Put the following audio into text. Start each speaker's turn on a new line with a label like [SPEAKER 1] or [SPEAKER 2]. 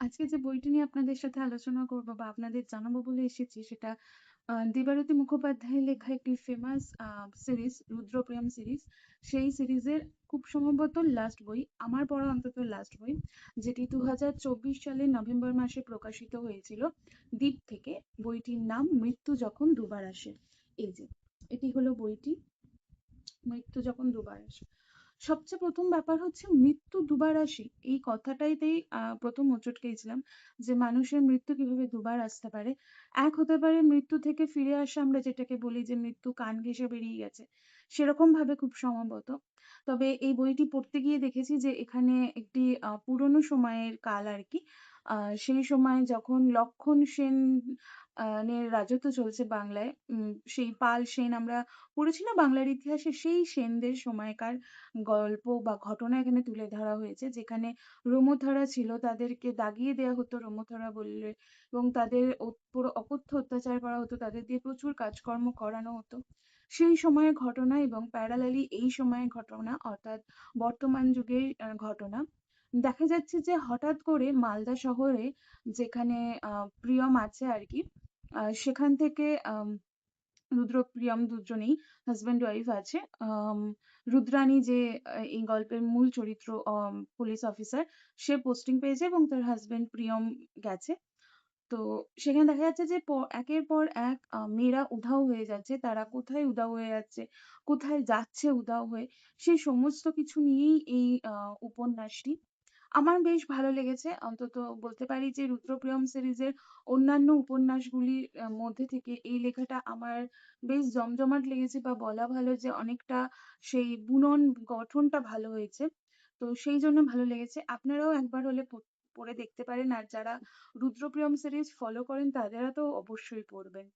[SPEAKER 1] আজকে যে বইটি নিয়ে আপনাদের সাথে আলোচনা করব বা আপনাদের জানাবো বলে এসেছি সেটা দেবারতী মুখোপাধ্যায়ের লেখা একটি ফেমাস সিরিজ 'রুদ্রপ্রিয়ম' সিরিজ। সেই সিরিজের খুব সম্ভবত লাস্ট বই, আমার পড়া অন্তত লাস্ট বই, যেটি ২০২৪ সালের নভেম্বর মাসে প্রকাশিত হয়েছিল দ্বীপ থেকে। বইটির নাম 'মৃত্যু যখন দুবার আসে'। এই যে এটি হলো বইটি, 'মৃত্যু যখন দুবার আসে'। সবচেয়ে ১ম ব্যাপার হচ্ছে মৃত্যু দুবার আসে। এই কথাটাতেই ১ম হোঁচট খেয়েছিলাম যে মানুষের মৃত্যু কিভাবে দুবার আসতে পারে। এক হতে পারে মৃত্যু থেকে ফিরে আসা, আমরা যেটাকে বলি যে মৃত্যু কান ঘেঁষে বেরিয়ে গেছে, সেরকমভাবে খুব সম্ভবত। তবে এই বইটি পড়তে গিয়ে দেখেছি যে এখানে একটি পুরোনো সময়ের কাল আরকি। আ সেই সময় যখন লক্ষণ সেন নের রাজত্ব চলছে বাংলায়। সেই পাল সেন আমরা পড়েছি না বাংলার ইতিহাসে? সেই সেনদের সময়কার গল্প বা ঘটনা এখানে তুলে ধরা হয়েছে। যেখানে রোমথরা ছিল, তাদেরকে দাগিয়ে দেয়া হতো রোমথরা বললে, এবং তাদের ওপর অকথ্য অত্যাচার করা হতো, তাদের দিয়ে প্রচুর কাজকর্ম করানো হতো। সেই সময়ের ঘটনা এবং প্যারালালি এই সময়ের ঘটনা, অর্থাৎ বর্তমান যুগের ঘটনা। দেখা যাচ্ছে যে হঠাৎ করে মালদা শহরে, যেখানে প্রিয়ম আছে আরকি, সেখান থেকে রুদ্র প্রিয়ম দুজনেই হাসব্যান্ড ওয়াইফ আছে। রুদ্রাণী যে এই গল্পের মূল চরিত্র, পুলিশ অফিসার, সে পোস্টিং পেয়েছে এবং তার হাসব্যান্ড প্রিয়ম গেছে। তো সেখানে দেখা যাচ্ছে যে একের পর এক মেয়েরা উধাও হয়ে যাচ্ছে। তারা কোথায় উধাও হয়ে যাচ্ছে, কোথায় যাচ্ছে উধাও হয়ে, সেই সমস্ত কিছু নিয়েই এই উপন্যাসটি। আমার বেশ ভালো লেগেছে। অন্তত বলতে পারি যে রুদ্রপ্রিয়ম সিরিজের অন্যান্য উপন্যাসগুলির মধ্যে থেকে এই লেখাটা আমার বেশ জমজমাট লেগেছে, বা বলা ভালো যে অনেকটা সেই বুনন গঠনটা ভালো হয়েছে। তো সেইজন্য ভালো লেগেছে। আপনারাও একবার হলে পড়ে দেখতে পারেন। আর যারা রুদ্রপ্রিয়ম সিরিজ ফলো করেন তাদেরা তো অবশ্যই পড়বেন।